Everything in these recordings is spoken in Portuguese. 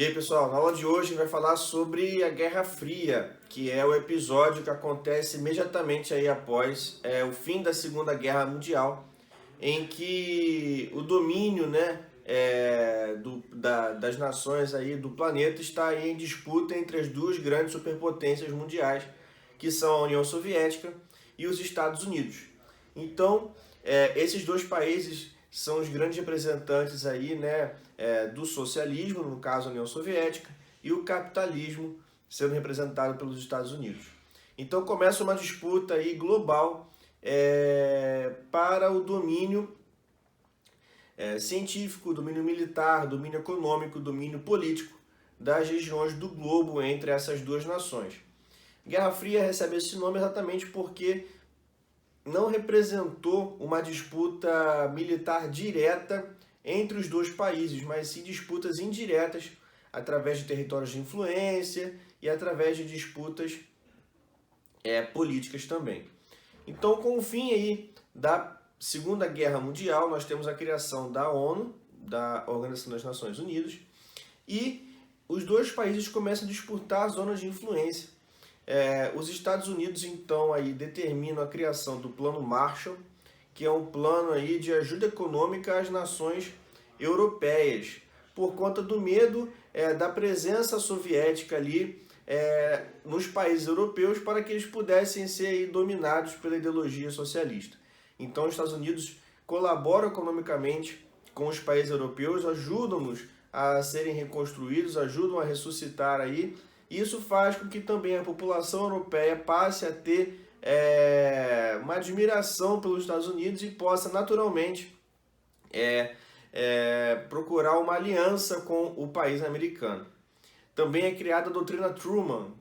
E aí, pessoal, na aula de hoje a gente vai falar sobre a Guerra Fria, que é o episódio que acontece imediatamente aí após o fim da Segunda Guerra Mundial, em que o domínio, né, das nações aí do planeta está aí em disputa entre as duas grandes superpotências mundiais, que são a União Soviética e os Estados Unidos. Então, esses dois países são os grandes representantes aí, né, do socialismo, no caso a União Soviética, e o capitalismo sendo representado pelos Estados Unidos. Então começa uma disputa aí global para o domínio científico, domínio militar, domínio econômico, domínio político das regiões do globo entre essas duas nações. Guerra Fria recebe esse nome exatamente porque não representou uma disputa militar direta entre os dois países, mas sim disputas indiretas através de territórios de influência e através de disputas políticas também. Então, com o fim aí da Segunda Guerra Mundial, nós temos a criação da ONU, da Organização das Nações Unidas, e os dois países começam a disputar zonas de influência. Os Estados Unidos, então, aí determinam a criação do Plano Marshall, que é um plano aí de ajuda econômica às nações europeias, por conta do medo da presença soviética ali nos países europeus para que eles pudessem ser aí dominados pela ideologia socialista. Então, os Estados Unidos colaboram economicamente com os países europeus, ajudam-nos a serem reconstruídos, ajudam a ressuscitar aí. Isso faz com que também a população europeia passe a ter uma admiração pelos Estados Unidos e possa naturalmente procurar uma aliança com o país americano. Também é criada a doutrina Truman,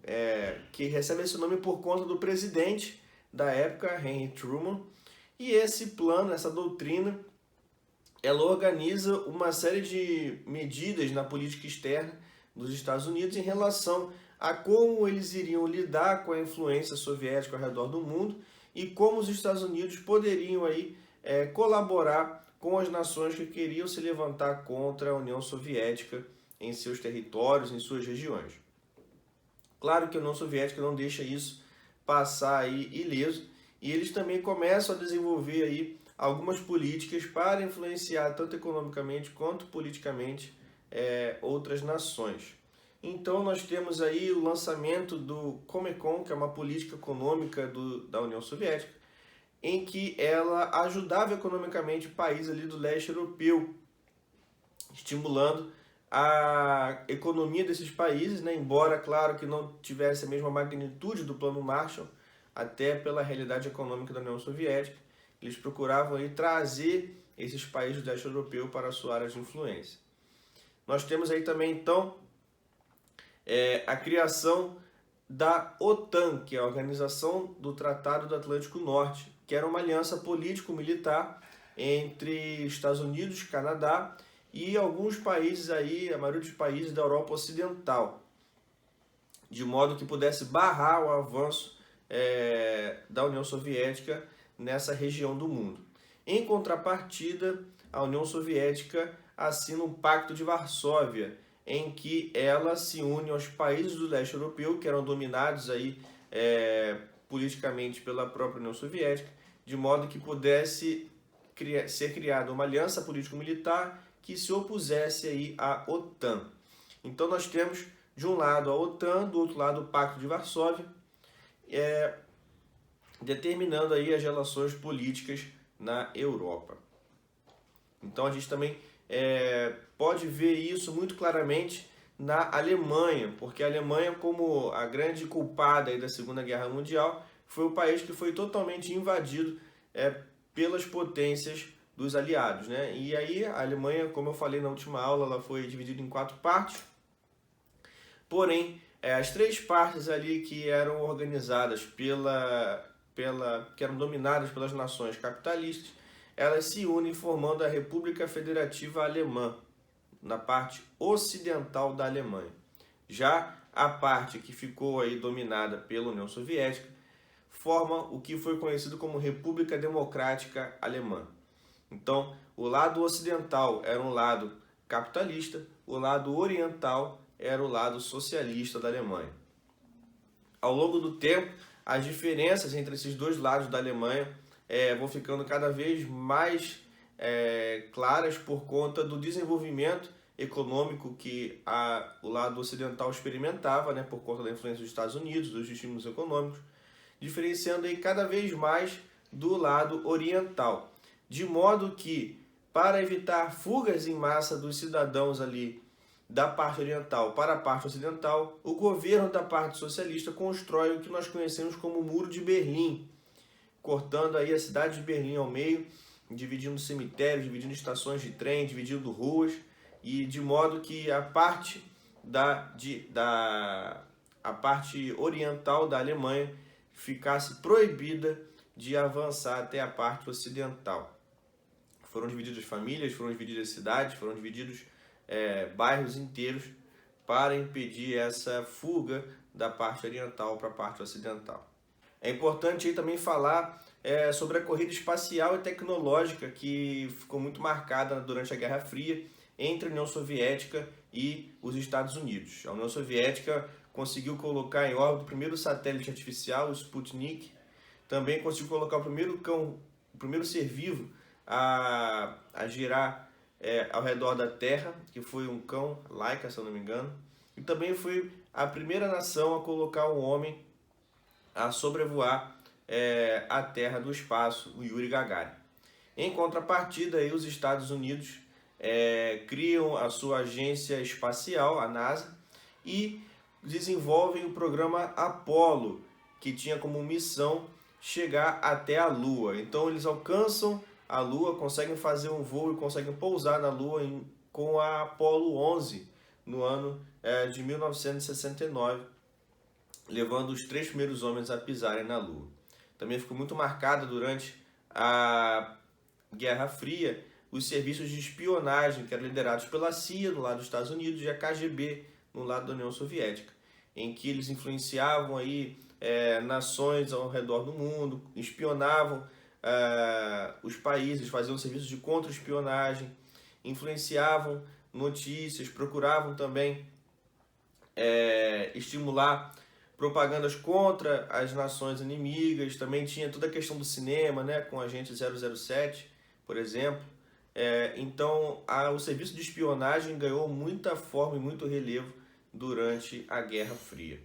que recebe esse nome por conta do presidente da época, Henry Truman. E esse plano, essa doutrina, ela organiza uma série de medidas na política externa dos Estados Unidos em relação a como eles iriam lidar com a influência soviética ao redor do mundo e como os Estados Unidos poderiam aí colaborar com as nações que queriam se levantar contra a União Soviética em seus territórios, em suas regiões. Claro que a União Soviética não deixa isso passar aí ileso e eles também começam a desenvolver aí algumas políticas para influenciar tanto economicamente quanto politicamente outras nações. Então nós temos aí o lançamento do Comecon, que é uma política econômica da União Soviética, em que ela ajudava economicamente o país ali do leste europeu, estimulando a economia desses países, né? Embora, claro, que não tivesse a mesma magnitude do Plano Marshall, até pela realidade econômica da União Soviética, eles procuravam aí trazer esses países do leste europeu para a sua área de influência. Nós temos aí também, então, a criação da OTAN, que é a Organização do Tratado do Atlântico Norte, que era uma aliança político-militar entre Estados Unidos, Canadá e alguns países aí, a maioria dos países da Europa Ocidental, de modo que pudesse barrar o avanço da União Soviética nessa região do mundo. Em contrapartida, a União Soviética assina um Pacto de Varsóvia, em que ela se une aos países do leste europeu, que eram dominados aí, politicamente pela própria União Soviética, de modo que pudesse ser criada uma aliança político-militar que se opusesse aí à OTAN. Então nós temos, de um lado, a OTAN, do outro lado, o Pacto de Varsóvia, determinando aí as relações políticas na Europa. Então a gente também pode ver isso muito claramente na Alemanha, porque a Alemanha, como a grande culpada aí da Segunda Guerra Mundial, foi o país que foi totalmente invadido pelas potências dos aliados, né? E aí a Alemanha, como eu falei na última aula, ela foi dividida em 4 partes, porém as 3 partes ali que eram organizadas que eram dominadas pelas nações capitalistas, elas se unem formando a República Federativa Alemã, na parte ocidental da Alemanha. Já a parte que ficou aí dominada pela União Soviética forma o que foi conhecido como República Democrática Alemã. Então, o lado ocidental era um lado capitalista, o lado oriental era o lado socialista da Alemanha. Ao longo do tempo, as diferenças entre esses dois lados da Alemanha vão ficando cada vez mais claras por conta do desenvolvimento econômico que o lado ocidental experimentava, né, por conta da influência dos Estados Unidos, dos estímulos econômicos, diferenciando aí cada vez mais do lado oriental. De modo que, para evitar fugas em massa dos cidadãos ali da parte oriental para a parte ocidental, o governo da parte socialista constrói o que nós conhecemos como o Muro de Berlim, cortando aí a cidade de Berlim ao meio, dividindo cemitérios, dividindo estações de trem, dividindo ruas, e de modo que a parte a parte oriental da Alemanha ficasse proibida de avançar até a parte ocidental. Foram divididas famílias, foram divididas cidades, foram divididos bairros inteiros para impedir essa fuga da parte oriental para a parte ocidental. É importante aí também falar sobre a corrida espacial e tecnológica que ficou muito marcada durante a Guerra Fria entre a União Soviética e os Estados Unidos. A União Soviética conseguiu colocar em órbita o primeiro satélite artificial, o Sputnik, também conseguiu colocar o primeiro ser vivo a girar ao redor da Terra, que foi um cão, Laika, se eu não me engano, e também foi a primeira nação a colocar um homem a sobrevoar a Terra do espaço, o Yuri Gagarin. Em contrapartida, aí, os Estados Unidos criam a sua agência espacial, a NASA, e desenvolvem o programa Apollo, que tinha como missão chegar até a Lua. Então eles alcançam a Lua, conseguem fazer um voo e conseguem pousar na Lua com a Apollo 11 no ano de 1969, levando os 3 primeiros homens a pisarem na Lua. Também ficou muito marcada durante a Guerra Fria os serviços de espionagem que eram liderados pela CIA do lado dos Estados Unidos e a KGB no lado da União Soviética, em que eles influenciavam aí nações ao redor do mundo, espionavam os países, faziam serviços de contra-espionagem, influenciavam notícias, procuravam também estimular propagandas contra as nações inimigas. Também tinha toda a questão do cinema, né, com o Agente 007, por exemplo. Então, o serviço de espionagem ganhou muita forma e muito relevo durante a Guerra Fria.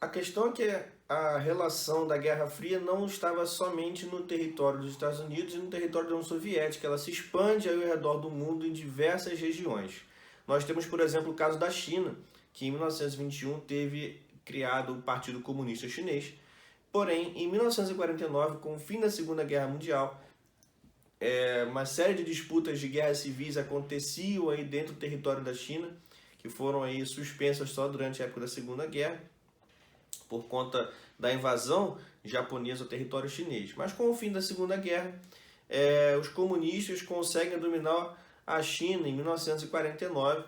A questão é que a relação da Guerra Fria não estava somente no território dos Estados Unidos e no território da União Soviética. Ela se expande aí ao redor do mundo em diversas regiões. Nós temos, por exemplo, o caso da China, que em 1921 teve criado o Partido Comunista Chinês. Porém, em 1949, com o fim da Segunda Guerra Mundial, uma série de disputas de guerras civis aconteciam aí dentro do território da China, que foram aí suspensas só durante a época da Segunda Guerra, por conta da invasão japonesa ao território chinês. Mas com o fim da Segunda Guerra, os comunistas conseguem dominar a China em 1949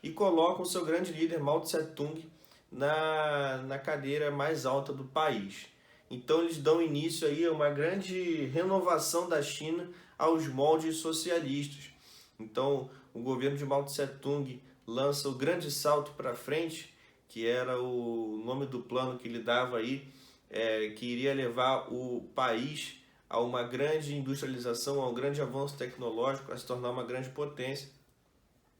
e colocam seu grande líder Mao Tse-tung na cadeira mais alta do país. Então eles dão início aí a uma grande renovação da China aos moldes socialistas. Então o governo de Mao Tse-tung lança o grande salto para frente, que era o nome do plano que ele dava aí, que iria levar o país a uma grande industrialização, a um grande avanço tecnológico, a se tornar uma grande potência.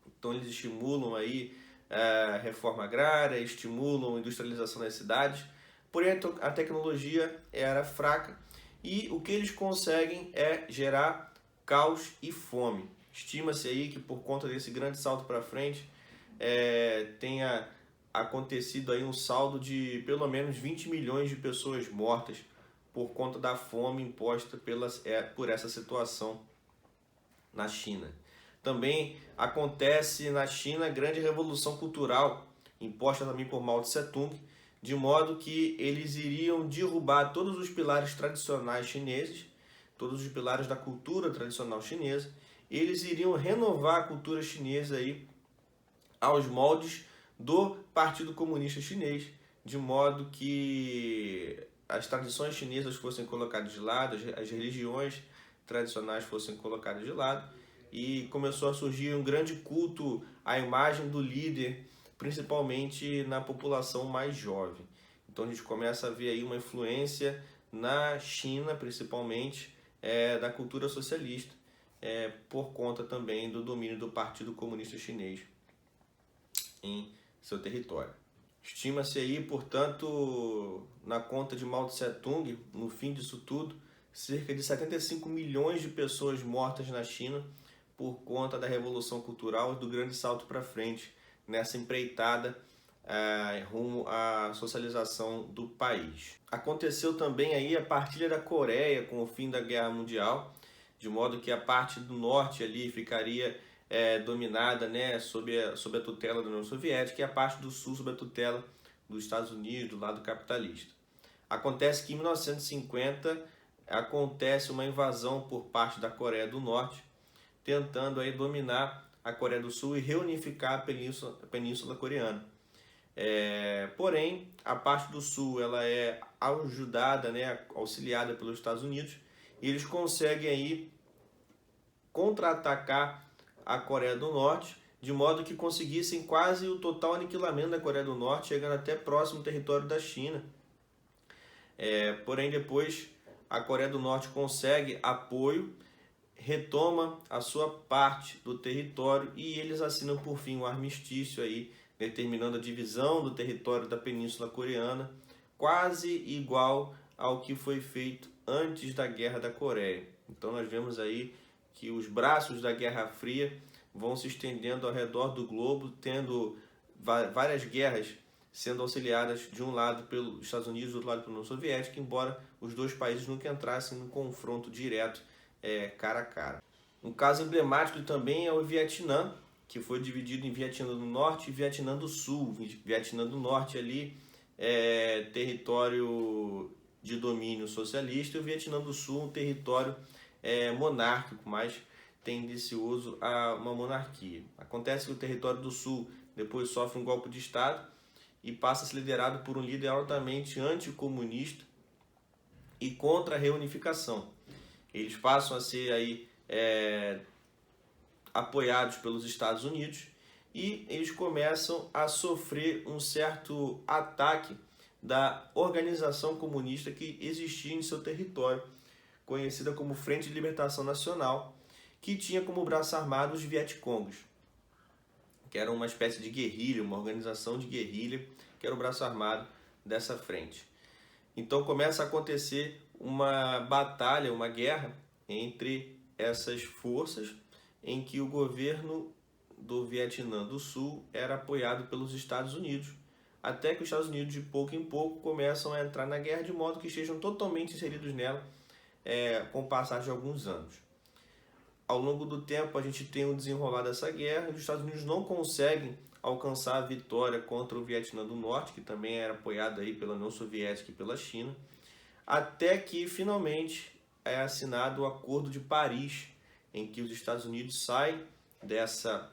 Então eles estimulam aí a reforma agrária, estimulam a industrialização das cidades, porém a tecnologia era fraca e o que eles conseguem é gerar caos e fome. Estima-se aí que por conta desse grande salto para frente tenha acontecido aí um saldo de pelo menos 20 milhões de pessoas mortas por conta da fome imposta por essa situação na China. Também acontece na China a grande revolução cultural, imposta também por Mao Tse-tung, de modo que eles iriam derrubar todos os pilares tradicionais chineses, todos os pilares da cultura tradicional chinesa, e eles iriam renovar a cultura chinesa aí aos moldes do Partido Comunista Chinês, de modo que as tradições chinesas fossem colocadas de lado, as religiões tradicionais fossem colocadas de lado, e começou a surgir um grande culto à imagem do líder principalmente na população mais jovem. Então a gente começa a ver aí uma influência na China, principalmente, da cultura socialista, por conta também do domínio do Partido Comunista Chinês em seu território. Estima-se aí, portanto, na conta de Mao Tse-tung, no fim disso tudo, cerca de 75 milhões de pessoas mortas na China por conta da Revolução Cultural e do grande salto para frente nessa empreitada rumo à socialização do país. Aconteceu também aí a partilha da Coreia com o fim da Guerra Mundial, de modo que a parte do norte ali ficaria dominada, né, sob a tutela da União Soviética, e a parte do sul sob a tutela dos Estados Unidos, do lado capitalista. Acontece que em 1950 acontece uma invasão por parte da Coreia do Norte, tentando aí dominar a Coreia do Sul e reunificar a Península Coreana. Porém, a parte do Sul ela é ajudada, né, auxiliada pelos Estados Unidos, e eles conseguem aí contra-atacar a Coreia do Norte, de modo que conseguissem quase o total aniquilamento da Coreia do Norte, chegando até próximo ao território da China. Porém, depois a Coreia do Norte consegue apoio, retoma a sua parte do território e eles assinam por fim um armistício aí, determinando a divisão do território da Península Coreana, quase igual ao que foi feito antes da Guerra da Coreia. Então nós vemos aí que os braços da Guerra Fria vão se estendendo ao redor do globo, tendo várias guerras sendo auxiliadas de um lado pelos Estados Unidos e do outro lado pela União Soviética, embora os dois países nunca entrassem num confronto direto, cara a cara. Um caso emblemático também é o Vietnã, que foi dividido em Vietnã do Norte e Vietnã do Sul. Vietnã do Norte ali é território de domínio socialista, e o Vietnã do Sul um território monárquico, mais tendencioso a uma monarquia. Acontece que o território do Sul depois sofre um golpe de Estado e passa a ser liderado por um líder altamente anticomunista e contra a reunificação. Eles passam a ser aí, apoiados pelos Estados Unidos e eles começam a sofrer um certo ataque da organização comunista que existia em seu território, conhecida como Frente de Libertação Nacional, que tinha como braço armado os Vietcongs, que era uma espécie de guerrilha, uma organização de guerrilha, que era o braço armado dessa frente. Então começa a acontecer uma batalha, uma guerra entre essas forças, em que o governo do Vietnã do Sul era apoiado pelos Estados Unidos, até que os Estados Unidos, de pouco em pouco, começam a entrar na guerra, de modo que estejam totalmente inseridos nela com o passar de alguns anos. Ao longo do tempo, a gente tem o desenrolar dessa guerra, e os Estados Unidos não conseguem alcançar a vitória contra o Vietnã do Norte, que também era apoiado aí pela União Soviética e pela China, até que finalmente é assinado o Acordo de Paris, em que os Estados Unidos saem dessa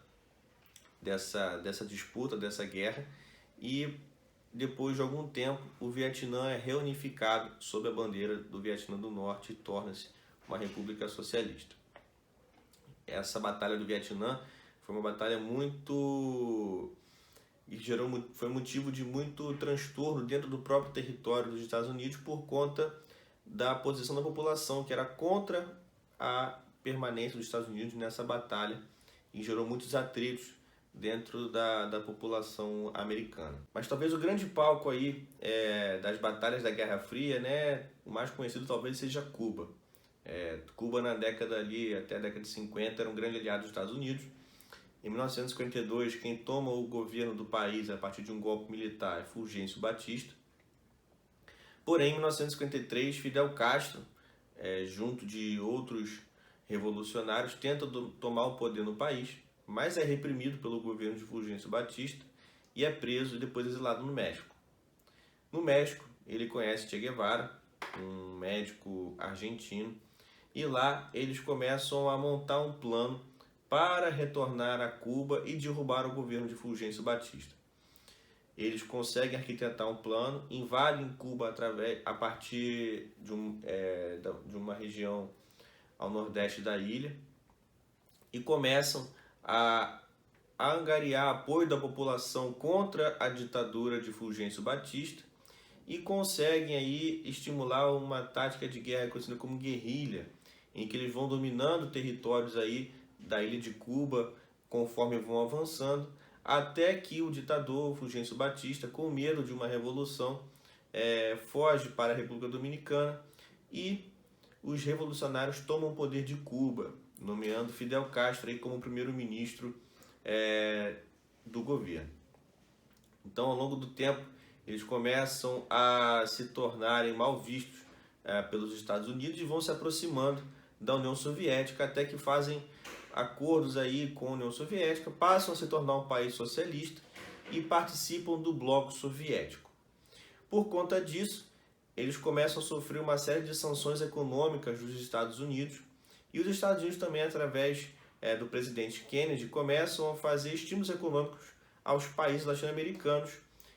disputa, dessa guerra, e depois de algum tempo o Vietnã é reunificado sob a bandeira do Vietnã do Norte e torna-se uma república socialista. Essa batalha do Vietnã foi uma batalha foi motivo de muito transtorno dentro do próprio território dos Estados Unidos por conta da posição da população, que era contra a permanência dos Estados Unidos nessa batalha, e gerou muitos atritos dentro da população americana. Mas talvez o grande palco aí das batalhas da Guerra Fria, né, o mais conhecido talvez seja Cuba. Cuba na década ali, até a década de 50, era um grande aliado dos Estados Unidos. Em 1952, quem toma o governo do país a partir de um golpe militar é Fulgêncio Batista. Porém, em 1953, Fidel Castro, junto de outros revolucionários, tenta tomar o poder no país, mas é reprimido pelo governo de Fulgêncio Batista e é preso e depois exilado no México. No México, ele conhece Che Guevara, um médico argentino, e lá eles começam a montar um plano para retornar a Cuba e derrubar o governo de Fulgêncio Batista. Eles conseguem arquitetar um plano, invadem Cuba a partir de uma região ao nordeste da ilha e começam a a angariar apoio da população contra a ditadura de Fulgêncio Batista e conseguem aí estimular uma tática de guerra conhecida como guerrilha, em que eles vão dominando territórios aí da ilha de Cuba conforme vão avançando, até que o ditador Fulgêncio Batista, com medo de uma revolução, foge para a República Dominicana e os revolucionários tomam o poder de Cuba, nomeando Fidel Castro aí como primeiro-ministro do governo. Então, ao longo do tempo, eles começam a se tornarem mal vistos pelos Estados Unidos e vão se aproximando da União Soviética, até que fazem acordos aí com a União Soviética, passam a se tornar um país socialista e participam do bloco soviético. Por conta disso, eles começam a sofrer uma série de sanções econômicas dos Estados Unidos, e os Estados Unidos também, através do presidente Kennedy, começam a fazer estímulos econômicos aos países latino-americanos,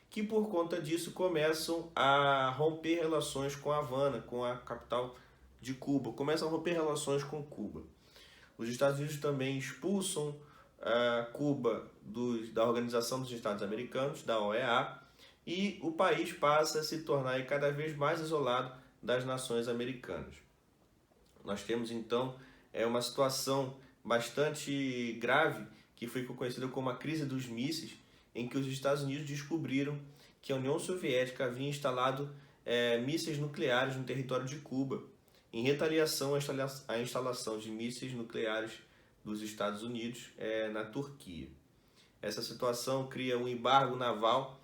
que por conta disso começam a romper relações com a Havana, com a capital de Cuba, começam a romper relações com Cuba. Os Estados Unidos também expulsam Cuba da Organização dos Estados Americanos, da OEA, e o país passa a se tornar aí cada vez mais isolado das nações americanas. Nós temos então uma situação bastante grave, que foi conhecida como a crise dos mísseis, em que os Estados Unidos descobriram que a União Soviética havia instalado mísseis nucleares no território de Cuba, em retaliação à instalação de mísseis nucleares dos Estados Unidos na Turquia. Essa situação cria um embargo naval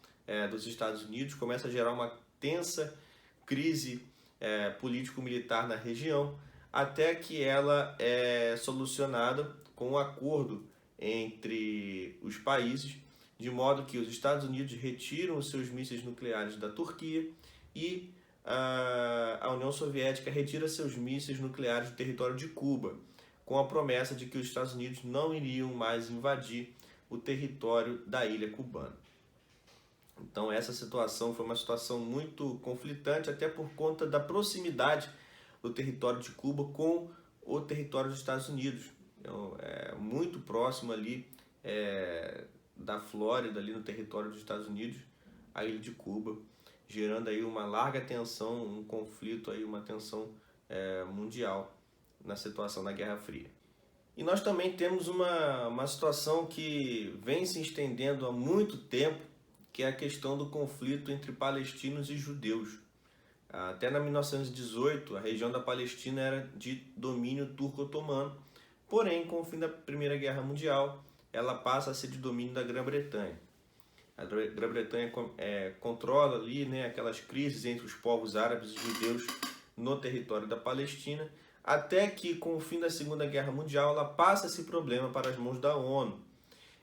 dos Estados Unidos, começa a gerar uma tensa crise político-militar na região, até que ela é solucionada com um acordo entre os países, de modo que os Estados Unidos retiram os seus mísseis nucleares da Turquia e a União Soviética retira seus mísseis nucleares do território de Cuba, com a promessa de que os Estados Unidos não iriam mais invadir o território da ilha cubana. Então essa situação foi uma situação muito conflitante, até por conta da proximidade do território de Cuba com o território dos Estados Unidos. Então, muito próximo ali da Flórida, ali no território dos Estados Unidos, a ilha de Cuba, gerando aí uma larga tensão, um conflito, aí, uma tensão mundial na situação da Guerra Fria. E nós também temos uma situação que vem se estendendo há muito tempo, que é a questão do conflito entre palestinos e judeus. Até na 1918, a região da Palestina era de domínio turco-otomano, porém, com o fim da Primeira Guerra Mundial, ela passa a ser de domínio da Grã-Bretanha. A Grã-Bretanha controla ali, aquelas crises entre os povos árabes e judeus no território da Palestina, até que, com o fim da Segunda Guerra Mundial, ela passa esse problema para as mãos da ONU,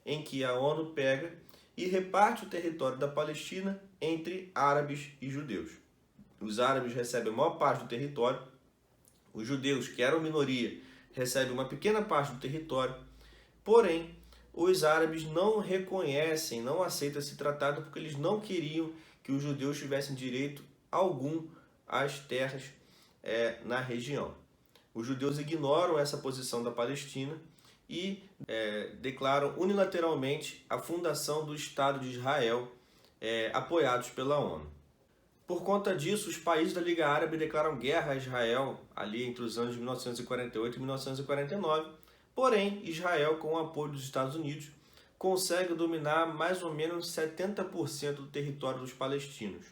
em que a ONU pega e reparte o território da Palestina entre árabes e judeus. Os árabes recebem a maior parte do território, os judeus, que eram minoria, recebem uma pequena parte do território, porém, os árabes não reconhecem, não aceitam esse tratado porque eles não queriam que os judeus tivessem direito algum às terras na região. Os judeus ignoram essa posição da Palestina e declaram unilateralmente a fundação do Estado de Israel, apoiados pela ONU. Por conta disso, os países da Liga Árabe declaram guerra a Israel ali entre os anos de 1948 e 1949, porém, Israel, com o apoio dos Estados Unidos, consegue dominar mais ou menos 70% do território dos palestinos.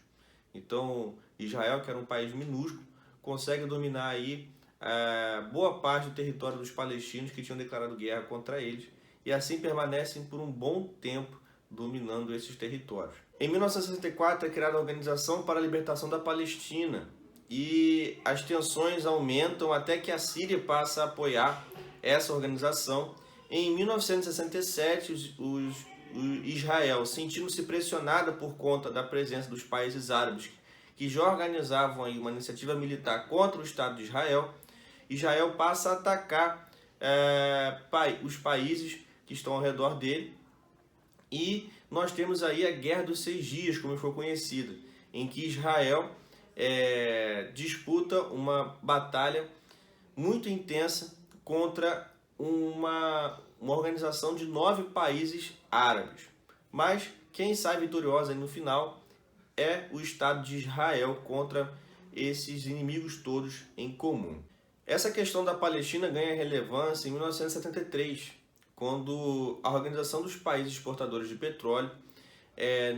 Então, Israel, que era um país minúsculo, consegue dominar aí boa parte do território dos palestinos que tinham declarado guerra contra eles, e assim permanecem por um bom tempo dominando esses territórios. Em 1964 é criada a Organização para a Libertação da Palestina, e as tensões aumentam até que a Síria passa a apoiar essa organização. Em 1967, Israel, sentindo-se pressionada por conta da presença dos países árabes que já organizavam aí uma iniciativa militar contra o Estado de Israel, Israel passa a atacar os países que estão ao redor dele, e nós temos aí a Guerra dos 6 Dias, como foi conhecida, em que Israel disputa uma batalha muito intensa contra uma organização de 9 países árabes. Mas quem sai vitoriosa no final é o Estado de Israel contra esses inimigos todos em comum. Essa questão da Palestina ganha relevância em 1973, quando a Organização dos Países Exportadores de Petróleo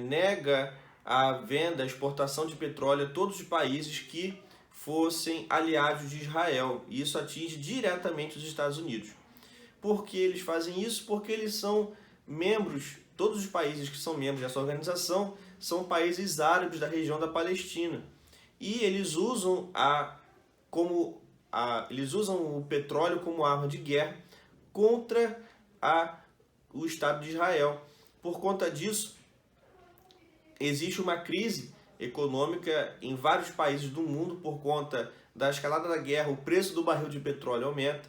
nega a venda, a exportação de petróleo a todos os países que fossem aliados de Israel. E isso atinge diretamente os Estados Unidos. Por que eles fazem isso? Porque eles são membros, todos os países que são membros dessa organização são países árabes da região da Palestina. E eles usam eles usam o petróleo como arma de guerra contra o Estado de Israel. Por conta disso, existe uma crise econômica em vários países do mundo por conta da escalada da guerra. O preço do barril de petróleo aumenta.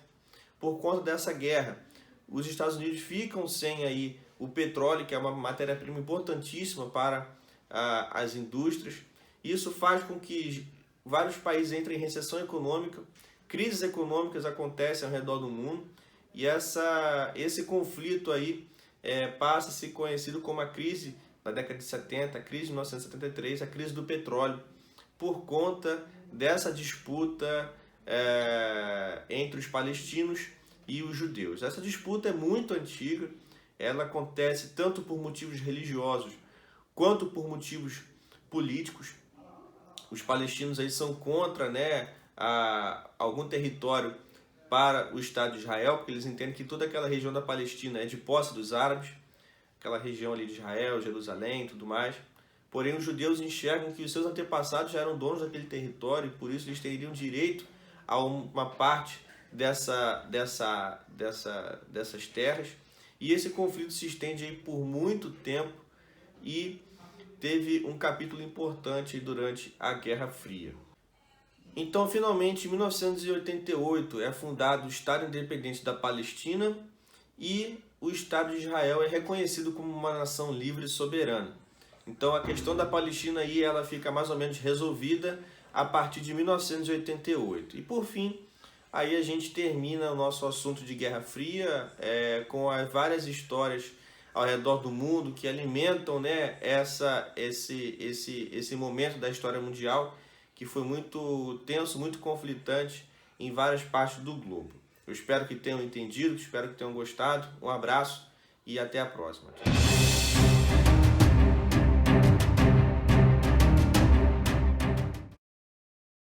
Por conta dessa guerra, os Estados Unidos ficam sem aí o petróleo, que é uma matéria-prima importantíssima para as indústrias. Isso faz com que vários países entrem em recessão econômica, crises econômicas acontecem ao redor do mundo, e esse conflito aí passa a ser conhecido como a crise da década de 70, a crise de 1973, a crise do petróleo, por conta dessa disputa entre os palestinos e os judeus. Essa disputa é muito antiga, ela acontece tanto por motivos religiosos quanto por motivos políticos. Os palestinos aí são contra algum território para o Estado de Israel, porque eles entendem que toda aquela região da Palestina é de posse dos árabes, aquela região ali de Israel, Jerusalém e tudo mais. Porém, os judeus enxergam que os seus antepassados já eram donos daquele território e por isso eles teriam direito a uma parte dessas terras. E esse conflito se estende aí por muito tempo e teve um capítulo importante durante a Guerra Fria. Então, finalmente, em 1988, é fundado o Estado Independente da Palestina e o Estado de Israel é reconhecido como uma nação livre e soberana. Então, a questão da Palestina aí, ela fica mais ou menos resolvida a partir de 1988. E, por fim, aí a gente termina o nosso assunto de Guerra Fria com as várias histórias ao redor do mundo que alimentam esse momento da história mundial que foi muito tenso, muito conflitante em várias partes do globo. Eu espero que tenham entendido, espero que tenham gostado. Um abraço e até a próxima.